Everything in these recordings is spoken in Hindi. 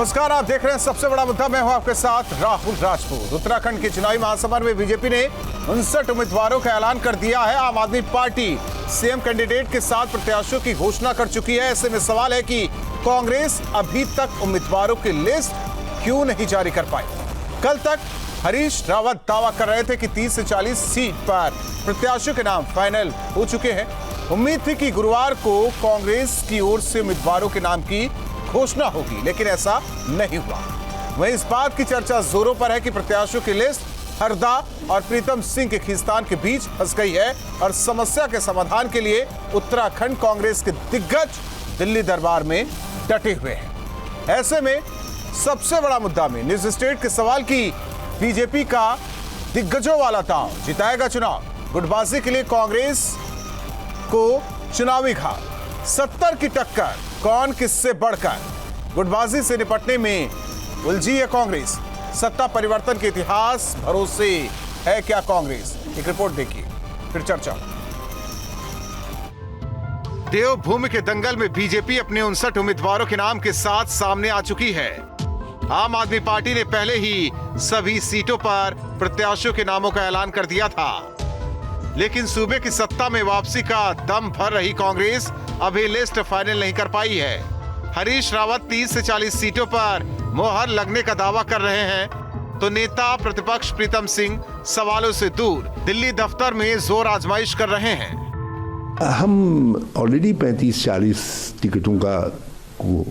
नमस्कार, आप देख रहे हैं सबसे बड़ा मुद्दा। मैं हूं आपके साथ राहुल राजपूत। उत्तराखंड के चुनावी महासमर में बीजेपी ने 59 उम्मीदवारों का ऐलान कर दिया है। आम आदमी पार्टी सीएम कैंडिडेट के साथ प्रत्याशियों की घोषणा कर चुकी है। ऐसे में सवाल है कि कांग्रेस अभी तक उम्मीदवारों की लिस्ट क्यों नहीं जारी कर पाई। कल तक हरीश रावत दावा कर रहे थे कि 30 से 40 सीट पर प्रत्याशियों के नाम फाइनल हो चुके हैं। उम्मीद थी कि गुरुवार को कांग्रेस की ओर से उम्मीदवारों के नाम की घोषणा होगी, लेकिन ऐसा नहीं हुआ। वहीं इस बात की चर्चा जोरों पर है कि प्रत्याशियों की लिस्ट हरदा और प्रीतम सिंह के खींचतान के बीच फंस गई है और समस्या के समाधान के लिए उत्तराखंड कांग्रेस के दिग्गज दिल्ली दरबार में डटे हुए हैं। ऐसे में सबसे बड़ा मुद्दा में न्यूज स्टेट के सवाल की बीजेपी का दिग्गजों वाला दांव जिताएगा चुनाव। गुटबाजी के लिए कांग्रेस को चुनावी घाट, 70 की टक्कर, कौन किससे बढ़कर। गुटबाजी से निपटने में उलझी है कांग्रेस। सत्ता परिवर्तन के इतिहास भरोसे है क्या कांग्रेस? एक रिपोर्ट देखिए, फिर चर्चा। देवभूमि के दंगल में बीजेपी अपने 59 उम्मीदवारों के नाम के साथ सामने आ चुकी है। आम आदमी पार्टी ने पहले ही सभी सीटों पर प्रत्याशियों के नामों का ऐलान कर दिया था, लेकिन सूबे की सत्ता में वापसी का दम भर रही कांग्रेस अभी लिस्ट फाइनल नहीं कर पाई है। हरीश रावत 30 से 40 सीटों पर मोहर लगने का दावा कर रहे हैं, तो नेता प्रतिपक्ष प्रीतम सिंह सवालों से दूर दिल्ली दफ्तर में जोर आजमाइश कर रहे हैं। हम ऑलरेडी 35-40 टिकटों का को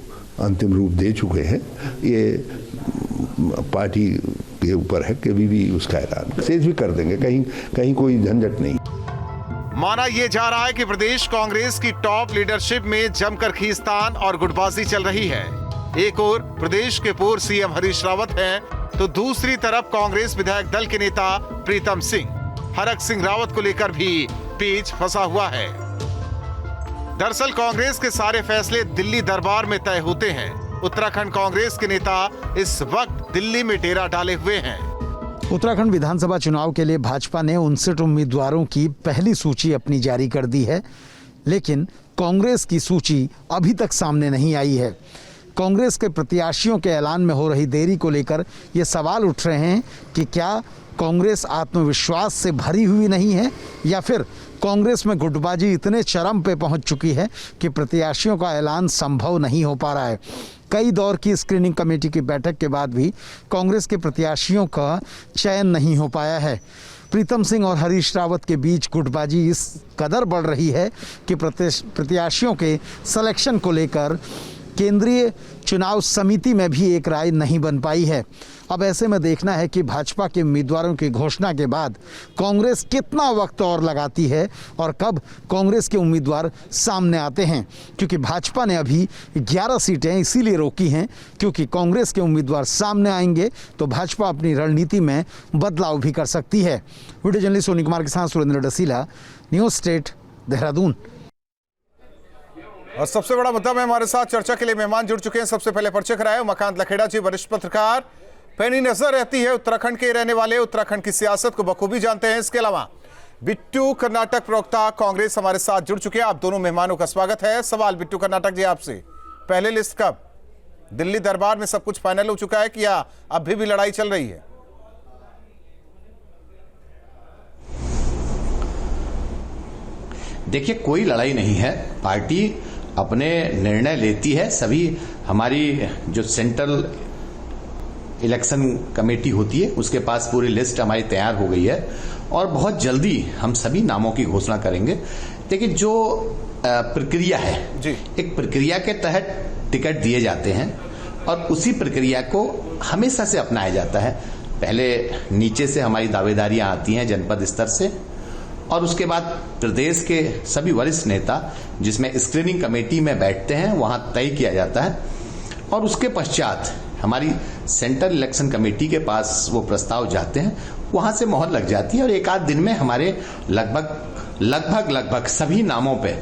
अंतिम रूप दे चुके हैं। ये पार्टी के ऊपर है, कभी भी उसका ऐलान तेज भी कर देंगे, कहीं कोई झंझट नहीं। माना यह जा रहा है कि प्रदेश कांग्रेस की टॉप लीडरशिप में जमकर खींचतान और गुटबाजी चल रही है। एक ओर प्रदेश के पूर्व सीएम हरीश रावत हैं, तो दूसरी तरफ कांग्रेस विधायक दल के नेता प्रीतम सिंह। हरक सिंह रावत को लेकर भी पेच फंसा हुआ है। दरअसल कांग्रेस के सारे फैसले दिल्ली दरबार में तय होते हैं। उत्तराखंड कांग्रेस के नेता इस वक्त दिल्ली में डेरा डाले हुए हैं। उत्तराखंड विधानसभा चुनाव के लिए भाजपा ने 59 उम्मीदवारों की पहली सूची अपनी जारी कर दी है, लेकिन कांग्रेस की सूची अभी तक सामने नहीं आई है। कांग्रेस के प्रत्याशियों के ऐलान में हो रही देरी को लेकर ये सवाल उठ रहे हैं कि क्या कांग्रेस आत्मविश्वास से भरी हुई नहीं है, या फिर कांग्रेस में गुटबाजी इतने चरम पे पहुंच चुकी है कि प्रत्याशियों का ऐलान संभव नहीं हो पा रहा है। कई दौर की स्क्रीनिंग कमेटी की बैठक के बाद भी कांग्रेस के प्रत्याशियों का चयन नहीं हो पाया है। प्रीतम सिंह और हरीश रावत के बीच गुटबाजी इस कदर बढ़ रही है कि प्रत्याशियों के सिलेक्शन को लेकर केंद्रीय चुनाव समिति में भी एक राय नहीं बन पाई है। अब ऐसे में देखना है कि भाजपा के उम्मीदवारों की घोषणा के बाद कांग्रेस कितना वक्त और लगाती है और कब कांग्रेस के उम्मीदवार सामने आते हैं, क्योंकि भाजपा ने अभी 11 सीटें इसीलिए रोकी हैं क्योंकि कांग्रेस के उम्मीदवार सामने आएंगे तो भाजपा अपनी रणनीति में बदलाव भी कर सकती है। वीडियो जर्नलिस्ट सोनी कुमार के साथ सुरेंद्र डसीला, न्यूज स्टेट, देहरादून। और सबसे बड़ा मुद्दा में हमारे साथ चर्चा के लिए मेहमान जुड़ चुके हैं। सबसे पहले परिचय कराए उमाकांत लखेड़ा जी, वरिष्ठ पत्रकार, पैनी नजर रहती है, उत्तराखंड के रहने वाले, उत्तराखंड की सियासत को बखूबी जानते हैं। इसके अलावा बिट्टू कर्नाटक प्रवक्ता कांग्रेस हमारे साथ जुड़ चुके हैं। आप दोनों मेहमानों का स्वागत है। सवाल बिट्टू कर्नाटक जी आपसे, पहले लिस्ट कब? दिल्ली दरबार में सब कुछ फाइनल हो चुका है कि या अभी भी लड़ाई चल रही है? देखिए, कोई लड़ाई नहीं है। पार्टी अपने निर्णय लेती है। सभी हमारी जो सेंट्रल इलेक्शन कमेटी होती है उसके पास पूरी लिस्ट हमारी तैयार हो गई है और बहुत जल्दी हम सभी नामों की घोषणा करेंगे। लेकिन जो प्रक्रिया है जी, एक प्रक्रिया के तहत टिकट दिए जाते हैं और उसी प्रक्रिया को हमेशा से अपनाया जाता है। पहले नीचे से हमारी दावेदारियां आती हैं जनपद स्तर से, और उसके बाद प्रदेश के सभी वरिष्ठ नेता जिसमें स्क्रीनिंग कमेटी में बैठते हैं वहां तय किया जाता है, और उसके पश्चात हमारी सेंट्रल इलेक्शन कमेटी के पास वो प्रस्ताव जाते हैं, वहां से मोहर लग जाती है और एक आध दिन में हमारे लगभग सभी नामों पे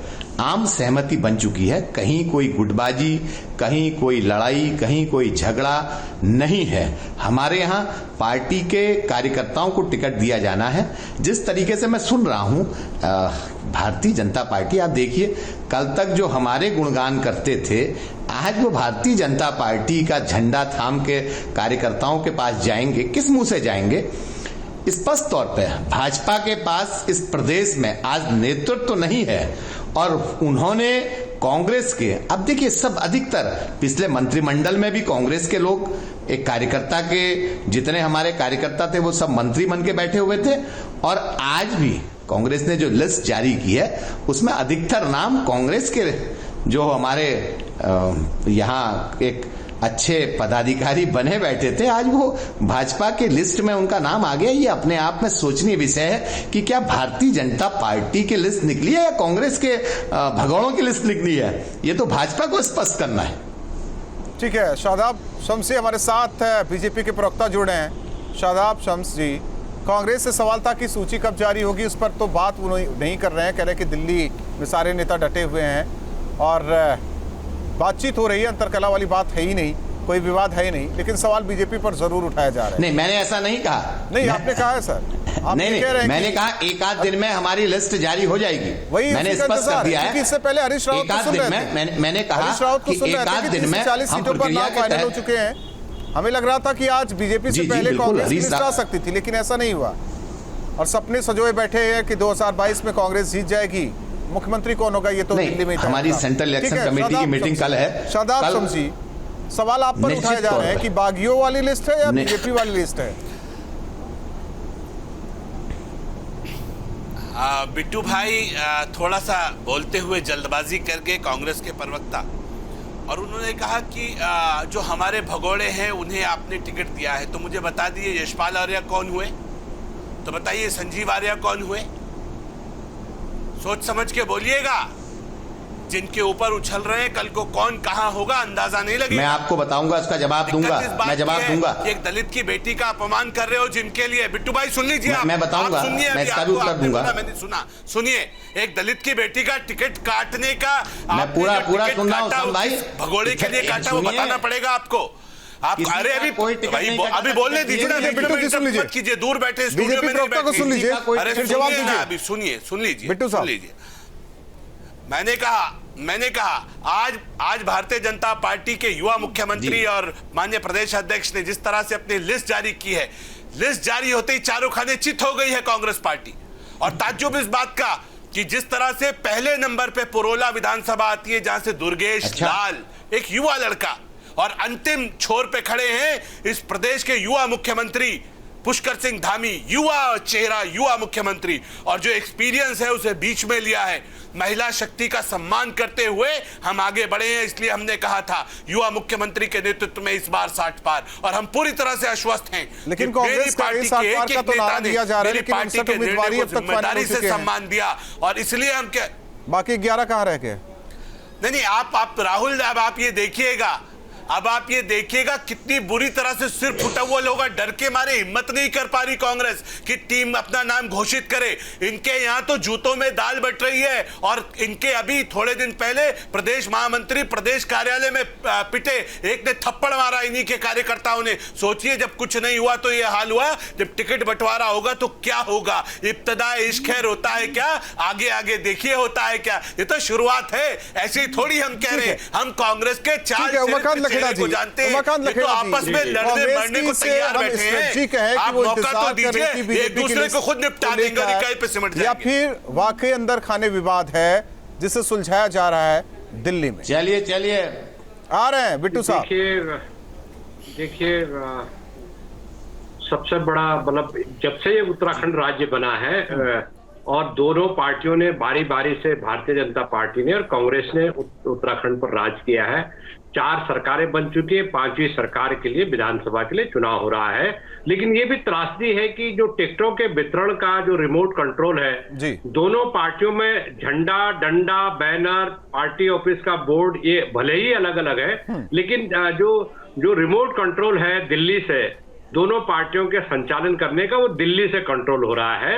आम सहमति बन चुकी है। कहीं कोई गुटबाजी, कहीं कोई लड़ाई, कहीं कोई झगड़ा नहीं है। हमारे यहाँ पार्टी के कार्यकर्ताओं को टिकट दिया जाना है। जिस तरीके से मैं सुन रहा हूं भारतीय जनता पार्टी, आप देखिए कल तक जो हमारे गुणगान करते थे, आज वो भारतीय जनता पार्टी का झंडा थाम के कार्यकर्ताओं के पास जाएंगे, किस मुंह से जाएंगे? स्पष्ट तौर पे भाजपा के पास इस प्रदेश में आज नेतृत्व तो नहीं है और उन्होंने कांग्रेस के, अब देखिए सब अधिकतर पिछले मंत्रिमंडल में भी कांग्रेस के लोग, एक कार्यकर्ता के जितने हमारे कार्यकर्ता थे वो सब मंत्री बन के बैठे हुए थे। और आज भी कांग्रेस ने जो लिस्ट जारी की है उसमें अधिकतर नाम कांग्रेस के जो हमारे यहाँ एक अच्छे पदाधिकारी बने बैठे थे, आज वो भाजपा के लिस्ट में उनका नाम आ गया। ये अपने आप में सोचनीय विषय है कि क्या भारतीय जनता पार्टी की लिस्ट निकली है या कांग्रेस के भगोड़ों की लिस्ट निकली है? ये तो भाजपा को स्पष्ट करना है। ठीक है, शादाब शम्स जी हमारे साथ बीजेपी के प्रवक्ता जुड़े हैं। शादाब शम्स जी, कांग्रेस से सवाल था कि सूची कब जारी होगी, उस पर तो बात वो नहीं कर रहे हैं। कह रहे हैं कि दिल्ली में सारे नेता डटे हुए हैं और बातचीत हो रही है, अंतरकला वाली बात है ही नहीं, कोई विवाद है ही नहीं। लेकिन सवाल बीजेपी पर जरूर उठाया जा रहा है। नहीं, मैंने ऐसा नहीं कहा। नहीं, आपने कहा है सर। आप नहीं, कह रहे हैं मैंने कहा एक आध दिन में हमारी लिस्ट जारी हो जाएगी। वही मैंने स्पष्ट कर दिया है। इससे पहले हरीश रावत को सुन रहे थे। मैंने कहा हरीश रावत को सुन रहे थे कि 40 सीटों पर नाम फाइनल हो चुके हैं। हमें लग रहा था कि आज बीजेपी से पहले कांग्रेस की लिस्ट आ सकती थी, लेकिन ऐसा नहीं हुआ और सपने सजोए बैठे हैं कि 2022 में कांग्रेस जीत जाएगी। मुख्यमंत्री कौन होगा ये तो दिल्ली में हमारी सेंट्रल इलेक्शन कमेटी की मीटिंग कल है। शादाब शम्स जी, सवाल आप पर उठाए जा रहे हैं कि बागियों वाली लिस्ट है या बीजेपी वाली लिस्ट है? बिट्टू भाई थोड़ा सा बोलते हुए जल्दबाजी करके कांग्रेस के प्रवक्ता, और उन्होंने कहा कि जो हमारे भगोड़े हैं उन्हें आपने टिकट दिया है। तो मुझे बता दीजिए यशपाल आर्या कौन हुए? तो बताइए संजीव आर्या कौन हुए? सोच समझ के बोलिएगा। जिनके ऊपर उछल रहे हैं कल को कौन कहां होगा अंदाजा नहीं लगेगा। मैं आपको बताऊंगा, उसका जवाब दूंगा। मैं जवाब दूंगा। एक दलित की बेटी का अपमान कर रहे हो जिनके लिए, बिट्टू भाई सुन लीजिए। मैं बताऊंगा, मैं इसका भी उत्तर दूंगा। मैंने सुना, सुनिए, एक दलित की बेटी का टिकट काटने का मैं पूरा सुन रहा हूं भाई। भगोड़े के लिए काटा वो बताना पड़ेगा आपको। आप अरे अभी बोलने दीजिए ना, बिट्टू जी सुन लीजिए, कीजिए, दूर बैठे स्टूडियो में नहीं बैठे, सुन लीजिए, अरे जवाब दीजिए। अभी सुन लीजिए बिट्टू साहब, मैंने कहा आज भारतीय जनता पार्टी के युवा मुख्यमंत्री और माननीय प्रदेश अध्यक्ष ने जिस तरह से अपनी लिस्ट जारी की है, लिस्ट जारी होते ही चारों खाने चित हो गई है कांग्रेस पार्टी। और ताज्जुब इस बात का कि जिस तरह से पहले नंबर पे पुरोला विधानसभा आती है जहां से दुर्गेश लाल, एक युवा लड़का, और अंतिम छोर पे खड़े हैं इस प्रदेश के युवा मुख्यमंत्री पुष्कर सिंह धामी, युवा चेहरा, युवा मुख्यमंत्री, और जो एक्सपीरियंस है उसे बीच में लिया है। महिला शक्ति का सम्मान करते हुए हम आगे बढ़े हैं। इसलिए हमने कहा था युवा मुख्यमंत्री के नेतृत्व में इस बार 60 पार, और हम पूरी तरह से आश्वस्त हैं। लेकिन कांग्रेस का इस पार का तो नारा दिया जा रहा है, लेकिन पार्टी के निर्णय को जिम्मेदारी से सम्मान दिया, और इसलिए हम क्या बाकी 11 कहां रह गए? नहीं, आप राहुल, अब आप ये देखिएगा, अब आप ये देखिएगा कितनी बुरी तरह से सिर फुटा हुआ लोग, डर के मारे हिम्मत नहीं कर पा रही कांग्रेस कि टीम अपना नाम घोषित करे। इनके यहाँ तो जूतों में दाल बट रही है, और इनके अभी थोड़े दिन पहले प्रदेश महामंत्री प्रदेश कार्यालय में पिटे, एक ने थप्पड़ मारा इन्हीं के कार्यकर्ताओं ने। सोचिए जब कुछ नहीं हुआ तो ये हाल हुआ, जब टिकट बंटवारा होगा तो क्या होगा? इब्तदा इश्क खैर होता है क्या? आगे आगे देखिए होता है क्या? ये तो शुरुआत है, ऐसे ही थोड़ी हम कह रहे हैं। हम कांग्रेस के चार को जानते हैं, तो आपस में लड़ने मरने को तैयार बैठे हैं। आप मौका तो दीजिए, एक दूसरे को खुद निपटा देंगे, इकाई पे सिमट जाएंगे। या फिर वाकई अंदर खाने विवाद है जिसे सुलझाया जा रहा है दिल्ली में? चलिए आ रहे हैं बिट्टू साहब। देखिए सबसे बड़ा मतलब जब से ये उत्तराखंड राज्य बना है और दोनों पार्टियों ने बारी बारी से, भारतीय जनता पार्टी ने और कांग्रेस ने उत्तराखंड पर राज किया है। 4 सरकारें बन चुकी है, 5वीं सरकार के लिए विधानसभा के लिए चुनाव हो रहा है। लेकिन ये भी त्रासदी है कि जो टिकटों के वितरण का जो रिमोट कंट्रोल है जी, दोनों पार्टियों में झंडा, डंडा, बैनर, पार्टी ऑफिस का बोर्ड, ये भले ही अलग अलग है, लेकिन जो रिमोट कंट्रोल है दिल्ली से, दोनों पार्टियों के संचालन करने का वो दिल्ली से कंट्रोल हो रहा है।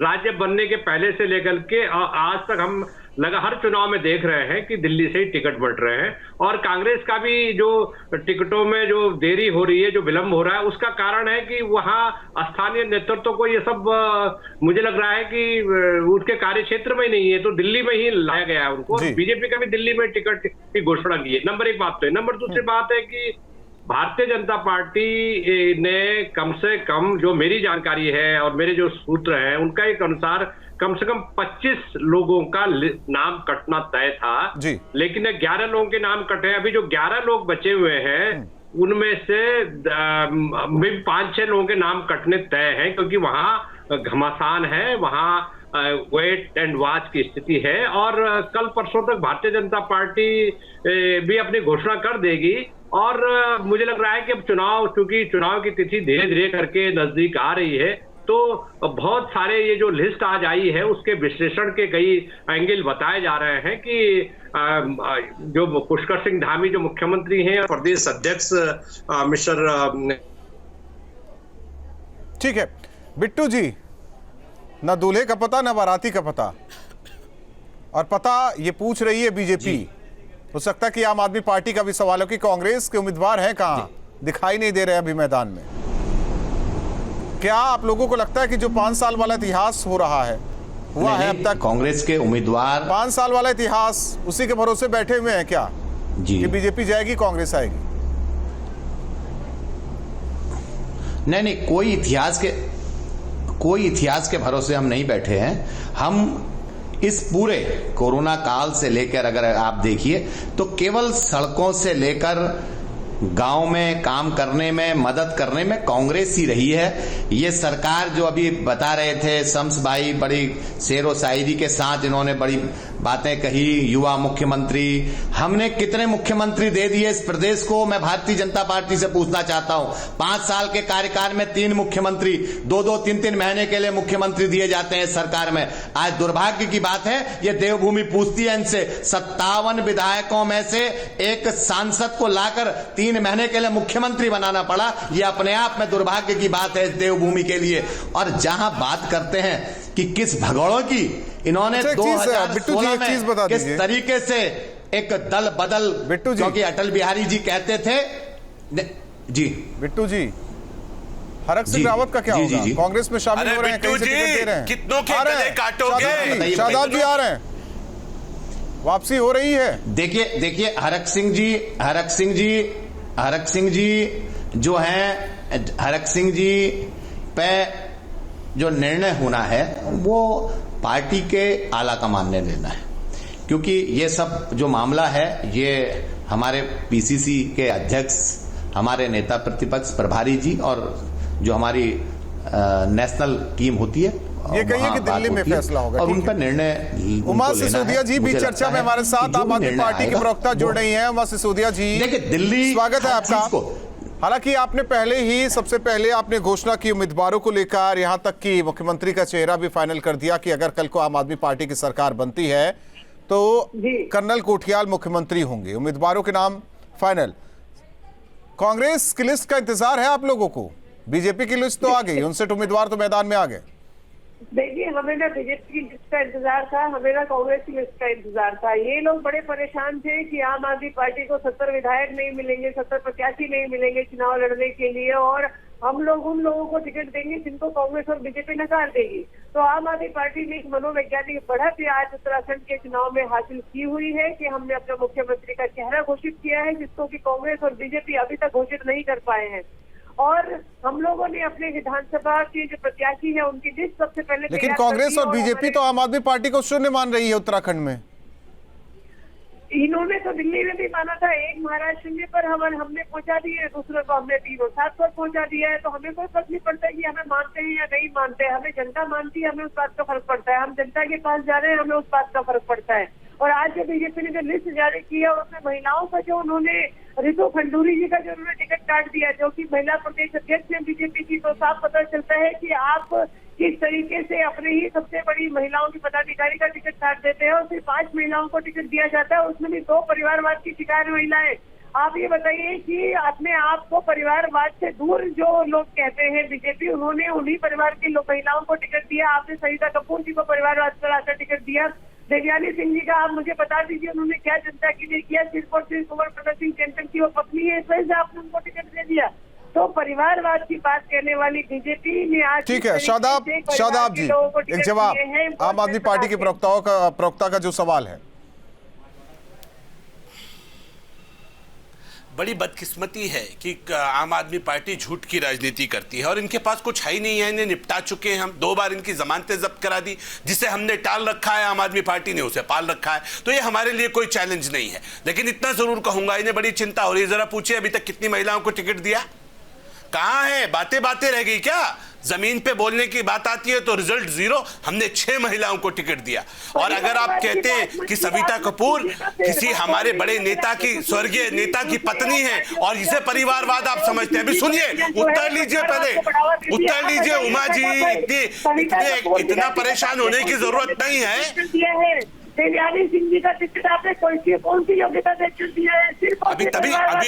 राज्य बनने के पहले से लेकर के आज तक हम हर चुनाव में देख रहे हैं कि दिल्ली से ही टिकट बंट रहे हैं। और कांग्रेस का भी जो टिकटों में जो देरी हो रही है, जो विलंब हो रहा है, उसका कारण है कि वहां स्थानीय नेतृत्व को ये सब मुझे लग रहा है कि उसके कार्य क्षेत्र में ही नहीं है, तो दिल्ली में ही लाया गया है उनको। बीजेपी का भी दिल्ली में टिकट की घोषणा की है। नंबर एक बात तो है। नंबर दूसरी बात है कि भारतीय जनता पार्टी ने कम से कम, जो मेरी जानकारी है और मेरे जो सूत्र हैं उनका एक अनुसार, कम से कम 25 लोगों का नाम कटना तय था, लेकिन 11 लोगों के नाम कटे। अभी जो 11 लोग बचे हुए हैं उनमें से 5-6 लोगों के नाम कटने तय हैं, क्योंकि वहां घमासान है, वहां वेट एंड वॉच की स्थिति है। और कल परसों तक भारतीय जनता पार्टी भी अपनी घोषणा कर देगी। और मुझे लग रहा है कि अब चूंकि चुनाव की तिथि धीरे धीरे करके नजदीक आ रही है, तो बहुत सारे ये जो लिस्ट आज आई है उसके विश्लेषण के कई एंगल बताए जा रहे हैं कि जो पुष्कर सिंह धामी जो मुख्यमंत्री हैं, प्रदेश अध्यक्ष मिस्टर, ठीक है बिट्टू जी, ना दूल्हे का पता ना बाराती का पता, और पता ये पूछ रही है बीजेपी। हो सकता है कि आम आदमी पार्टी का भी सवाल हो कि कांग्रेस के उम्मीदवार हैं कहां, दिखाई नहीं दे रहे अभी मैदान में। क्या आप लोगों को लगता है कि जो 5 साल वाला इतिहास हो रहा है, हुआ है अब तक, कांग्रेस के उम्मीदवार 5 साल वाला इतिहास उसी के भरोसे बैठे हुए हैं क्या जी कि बीजेपी जाएगी कांग्रेस आएगी? नहीं, कोई इतिहास के भरोसे हम नहीं बैठे हैं। हम इस पूरे कोरोना काल से लेकर अगर आप देखिए तो केवल सड़कों से लेकर गांव में काम करने में, मदद करने में कांग्रेस ही रही है। ये सरकार जो अभी बता रहे थे शम्स भाई, बड़ी शेरो शायरी के साथ इन्होंने बड़ी बातें कही, युवा मुख्यमंत्री, हमने कितने मुख्यमंत्री दे दिए इस प्रदेश को? मैं भारतीय जनता पार्टी से पूछना चाहता हूं। 5 साल के कार्यकाल में 3 मुख्यमंत्री, 2-2, 3-3 महीने के लिए मुख्यमंत्री दिए जाते हैं सरकार में। आज दुर्भाग्य की बात है, ये देवभूमि पूछती है इनसे, 57 विधायकों में से एक सांसद को लाकर 3 महीने के लिए मुख्यमंत्री बनाना पड़ा। ये अपने आप में दुर्भाग्य की बात है इस देवभूमि के लिए। और जहां बात करते हैं कि किस भगोड़ों की, इन्होंने 2016 में किस तरीके से एक दल बदल, क्योंकि अटल बिहारी जी कहते थे जी। बिट्टू जी, हरक सिंह रावत का क्या होगा? कांग्रेस में शामिल हो रहे हैं, कहीं से टिकट दे रहे हैं, कितनों के गले काटोगे? शादाब जी आ रहे हैं, वापसी हो रही है। देखिए हरक सिंह जी जो हैं, हरक सिंह जी पे जो निर्णय होना है वो पार्टी के आला कमान ने लेना है, क्योंकि ये सब जो मामला है ये हमारे पीसीसी के अध्यक्ष, हमारे नेता प्रतिपक्ष प्रभारी जी और जो हमारी नेशनल टीम होती है, ये कहिए कि दिल्ली में फैसला होगा और उन पर निर्णय। उमा सिसोदिया जी भी चर्चा में हमारे साथ आम आदमी पार्टी के प्रवक्ता जुड़ रही हैं। उमा सिसोदिया जी, देखिए दिल्ली, स्वागत है आपका। हालांकि आपने सबसे पहले आपने घोषणा की उम्मीदवारों को लेकर, यहां तक कि मुख्यमंत्री का चेहरा भी फाइनल कर दिया कि अगर कल को आम आदमी पार्टी की सरकार बनती है तो कर्नल कोठियाल मुख्यमंत्री होंगे। उम्मीदवारों के नाम फाइनल। कांग्रेस की लिस्ट का इंतजार है आप लोगों को? बीजेपी की लिस्ट तो आ गई, 59 उम्मीदवार तो मैदान में आ गए। देखिए, हमें ना बीजेपी की लिस्ट का इंतजार था, हमें ना कांग्रेस की लिस्ट का इंतजार था। ये लोग बड़े परेशान थे कि आम आदमी पार्टी को 70 विधायक नहीं मिलेंगे, 70 प्रत्याशी नहीं मिलेंगे चुनाव लड़ने के लिए, और हम लोग उन लोगों को टिकट देंगे जिनको कांग्रेस और बीजेपी नकार देगी। तो आम आदमी पार्टी ने एक मनोवैज्ञानिक बढ़त आज उत्तराखंड के चुनाव में हासिल की हुई है कि हमने अपने मुख्यमंत्री का चेहरा घोषित किया है, जिसको कि कांग्रेस और बीजेपी अभी तक घोषित नहीं कर पाए हैं। और हम लोगों ने अपने विधानसभा के जो प्रत्याशी है उनकी लिस्ट सबसे पहले, लेकिन कांग्रेस और बीजेपी तो आम आदमी पार्टी को शून्य मान रही है उत्तराखंड में। इन्होंने तो दिल्ली में भी माना था, एक महाराष्ट्र में, पर हमने पहुंचा दिए, दूसरे को हमने 307 पर पहुंचा दिया है। तो हमें कोई फर्क नहीं पड़ता है कि हमें मानते हैं या नहीं मानते हैं। हमें जनता मानती है, हमें उस बात का फर्क पड़ता है। हम जनता के पास जा रहे हैं, हमें उस बात का फर्क पड़ता है। और आज जो बीजेपी ने जो लिस्ट जारी की है उसमें महिलाओं का जो उन्होंने, रितु खंडूरी जी का जो उन्होंने टिकट काट दिया, जो कि महिला प्रदेश अध्यक्ष है बीजेपी की, तो साफ पता चलता है कि आप किस तरीके से अपने ही सबसे बड़ी महिलाओं की पदाधिकारी का टिकट काट देते हैं और सिर्फ 5 महिलाओं को टिकट दिया जाता है, उसमें भी 2 परिवारवाद की शिकार महिलाएं। आप ये बताइए कि अपने आप को परिवारवाद से दूर जो लोग कहते हैं बीजेपी, उन्होंने उन्हीं परिवार की महिलाओं को टिकट दिया। आपने सविता कपूर जी को परिवारवाद पर आकर टिकट दिया। देवयानी सिंह जी का आप मुझे बता दीजिए उन्होंने क्या जनता के लिए किया। सिर्फ और सिर्फ कुंवर प्रताप सिंह चंचल की वो पत्नी है, इस वजह से आपने उनको टिकट दे दिया। तो परिवारवाद की बात करने वाली बीजेपी ने आज ठीक है शादाब जी, एक जवाब आम आदमी पार्टी के प्रवक्ता का जो सवाल है। बड़ी बदकिस्मती है कि आम आदमी पार्टी झूठ की राजनीति करती है और इनके पास कुछ है ही नहीं है। इन्हें निपटा चुके हैं हम, 2 बार इनकी जमानतें जब्त करा दी, जिसे हमने टाल रखा है, आम आदमी पार्टी ने उसे पाल रखा है। तो ये हमारे लिए कोई चैलेंज नहीं है। लेकिन इतना जरूर कहूंगा, इन्हें बड़ी चिंता हो रही है। जरा पूछिए अभी तक कितनी महिलाओं को टिकट दिया, कहां है? बातें बातें रह गई क्या? जमीन पे बोलने की बात आती है तो रिजल्ट 0। हमने 6 महिलाओं को टिकट दिया। और अगर आप कहते हैं कि सविता कपूर किसी हमारे बड़े नेता की, स्वर्गीय नेता की पत्नी है और इसे परिवारवाद आप समझते हैं, अभी सुनिए, उत्तर लीजिए, पहले उत्तर लीजिए। उमा जी, इतना परेशान होने की जरूरत नहीं है। देवयानी सिंह जी का टिकट आपने कौन सी योग्यता देकर दिया है? सिर्फ अभी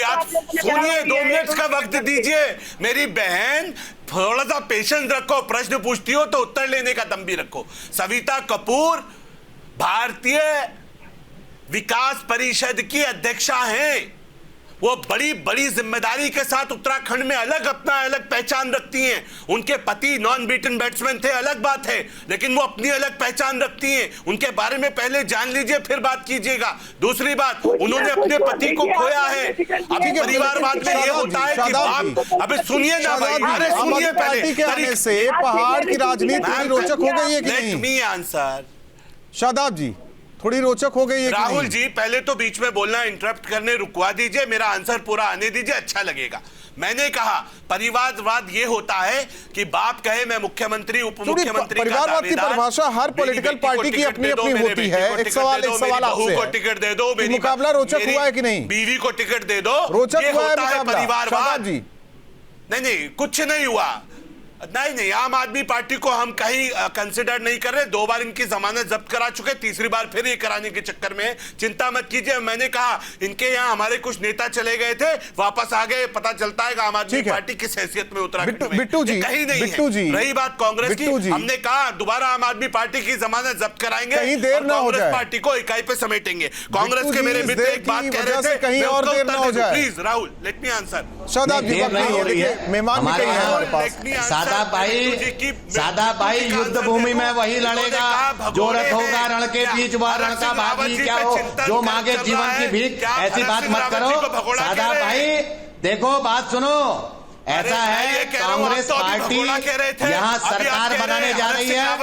आप सुनिए, 2 मिनट का वक्त दीजिए। मेरी बहन, थोड़ा सा पेशेंस रखो। प्रश्न पूछती हो तो उत्तर लेने का दम भी रखो। सविता कपूर भारतीय विकास परिषद की अध्यक्षा हैं। वो बड़ी बड़ी जिम्मेदारी के साथ उत्तराखंड में अपना अलग पहचान रखती हैं। उनके पति नॉन बीटन बैट्समैन थे, अलग बात है, लेकिन वो अपनी अलग पहचान रखती हैं। उनके बारे में पहले जान लीजिए, फिर बात कीजिएगा। दूसरी बात, उन्होंने अपने पति को खोया है। अभी परिवारवाद में ये होता है कि बाप, अभी सुनिए ना भाई, अरे सुनिए पहले, से पहाड़ की राजनीति थोड़ी रोचक हो गई है कि नहीं? Let me answer. Shadab ji, थोड़ी रोचक हो गई है। राहुल जी, पहले तो बीच में बोलना इंटरप्ट करने रुकवा दीजिए, मेरा आंसर पूरा आने दीजिए, अच्छा लगेगा। मैंने कहा परिवारवाद ये होता है कि बाप कहे मैं मुख्यमंत्री उप मुख्यमंत्री का परिवारवाद की परिभाषा हर पॉलिटिकल पार्टी की अपनी अपनी होती है। एक सवाल आपसे, को टिकट दे दो, मेरी मुकाबला रोचक हुआ है कि नहीं? बीवी को टिकट दे दो, रोचक हुआ है परिवारवाद जी? नहीं, कुछ नहीं हुआ। नहीं, आम आदमी पार्टी को हम कहीं कंसिडर नहीं कर रहे। 2 बार इनकी जमानत जब्त करा चुके, तीसरी बार फिर ये कराने के चक्कर में चिंता मत कीजिए। मैंने कहा इनके यहाँ हमारे कुछ नेता चले गए थे, वापस आ गए। पता चलता है आम आदमी पार्टी किस हैसियत में उत्तराखंड में बिट्टू जी, कहीं नहीं है। रही बात कांग्रेस की, हमने कहा दोबारा आम आदमी पार्टी की जमानत जब्त कराएंगे, कहीं देर ना हो जाए, पार्टी को इकाई पे समेटेंगे। कांग्रेस के मेरे मित्र एक बात कह रहे थे, कहीं और देर ना हो जाए। Please Rahul, let me answer. Shadab ji, मेहमान भी कहीं है हमारे पास। सादा भाई युद्ध भूमि में वही लड़ेगा जो रथ होगा रण के बीच, वह रण का भागी क्या हो, जो मांगे जीवन की भीख। ऐसी बात मत करो सादा भाई। देखो बात सुनो, ऐसा है कांग्रेस पार्टी यहाँ सरकार बनाने जा रही है और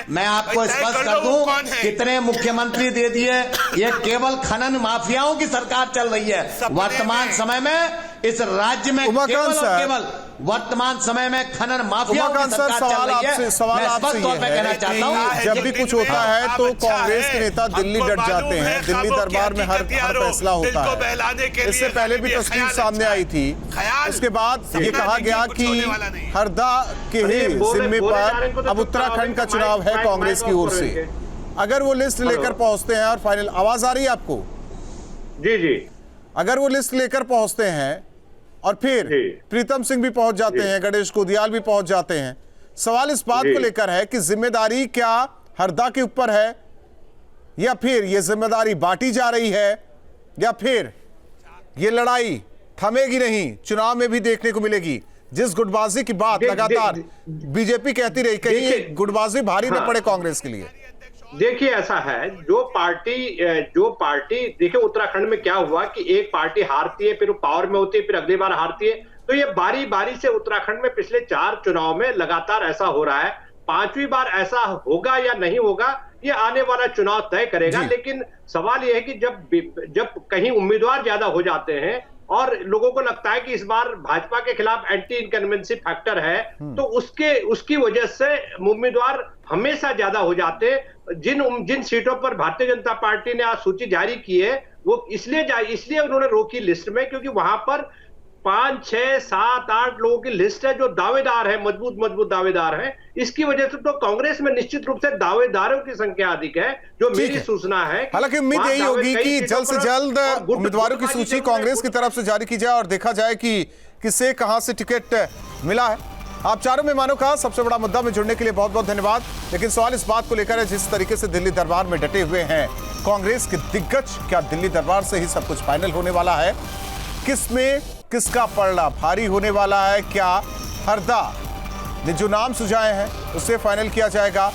मैं आपको स्पष्ट कर दूं कितने मुख्यमंत्री दे दिए। ये केवल खनन माफियाओं की सरकार चल रही है वर्तमान समय में इस राज्य में। केवल वर्तमान समय में खनन माफियाओं की सरकार चल रही है। सवाल आपसे ये है कि जब भी कुछ होता है तो कांग्रेस के नेता दिल्ली डट जाते हैं, दिल्ली दरबार में हर फैसला होता है। इससे पहले भी तस्वीर सामने आई थी। उसके बाद ये कहा गया कि हरदा के ही जिम्मे पर अब उत्तराखंड का चुनाव है कांग्रेस की ओर से। अगर वो लिस्ट लेकर पहुंचते हैं और फाइनल, आवाज आ रही है आपको? जी। अगर वो लिस्ट लेकर पहुंचते हैं और फिर प्रीतम सिंह भी पहुंच जाते हैं, गणेश कुदियाल भी पहुंच जाते हैं, सवाल इस बात को लेकर है कि जिम्मेदारी क्या हरदा के ऊपर है या फिर ये जिम्मेदारी बांटी जा रही है या फिर ये लड़ाई थमेगी नहीं, चुनाव में भी देखने को मिलेगी। जिस गुटबाजी की बात लगातार बीजेपी कहती रही, कहीं ये गुटबाजी भारी न पड़े कांग्रेस के लिए। देखिए ऐसा है, जो पार्टी देखिए उत्तराखंड में क्या हुआ कि एक पार्टी हारती है, फिर वो पावर में होती है, फिर अगली बार हारती है। तो ये बारी बारी से उत्तराखंड में पिछले 4 चुनाव में लगातार ऐसा हो रहा है। 5वीं बार ऐसा होगा या नहीं होगा ये आने वाला चुनाव तय करेगा। लेकिन सवाल ये है कि जब कहीं उम्मीदवार ज्यादा हो जाते हैं और लोगों को लगता है कि इस बार भाजपा के खिलाफ एंटी इनकम्बेंसी फैक्टर है, तो उसकी वजह से उम्मीदवार हमेशा ज्यादा हो जाते हैं। जिन सीटों पर भारतीय जनता पार्टी ने आज सूची जारी की है वो इसलिए उन्होंने रोकी लिस्ट में क्योंकि वहां पर 5, 6, 7, 8 लोगों की लिस्ट है जो दावेदार है, मजबूत दावेदार है। इसकी वजह से तो कांग्रेस में निश्चित रूप से दावेदारों की संख्या अधिक है, जो मेरी सूचना है। हालांकि उम्मीद यही होगी कि जल्द से जल्द उम्मीदवारों की सूची कांग्रेस की तरफ से जारी की जाए और देखा जाए कि किसे कहां से टिकट मिला है। आप चारों मेहमानों का सबसे बड़ा मुद्दा में जुड़ने के लिए बहुत बहुत धन्यवाद। लेकिन सवाल इस बात को लेकर है, जिस तरीके से दिल्ली दरबार में डटे हुए हैं कांग्रेस के दिग्गज, क्या दिल्ली दरबार से ही सब कुछ फाइनल होने वाला है? किसमें किसका पलड़ा भारी होने वाला है? क्या हरदा ने जो नाम सुझाए हैं उसे फाइनल किया जाएगा,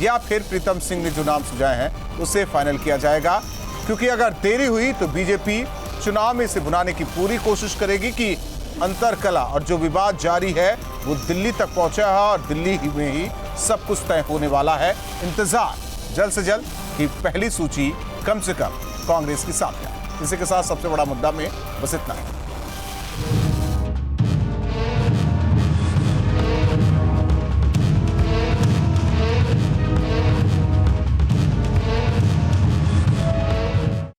या फिर प्रीतम सिंह ने जो नाम सुझाए हैं उसे फाइनल किया जाएगा? क्योंकि अगर देरी हुई तो बीजेपी चुनाव में इसे बुलाने की पूरी कोशिश करेगी कि अंतरकला और जो विवाद जारी है वो दिल्ली तक पहुंचा है और दिल्ली में ही सब कुछ तय होने वाला है। इंतजार जल्द से जल्द कि पहली सूची कम से कम कांग्रेस की सामने आए। इसी के साथ सबसे बड़ा मुद्दा में बस इतना ही।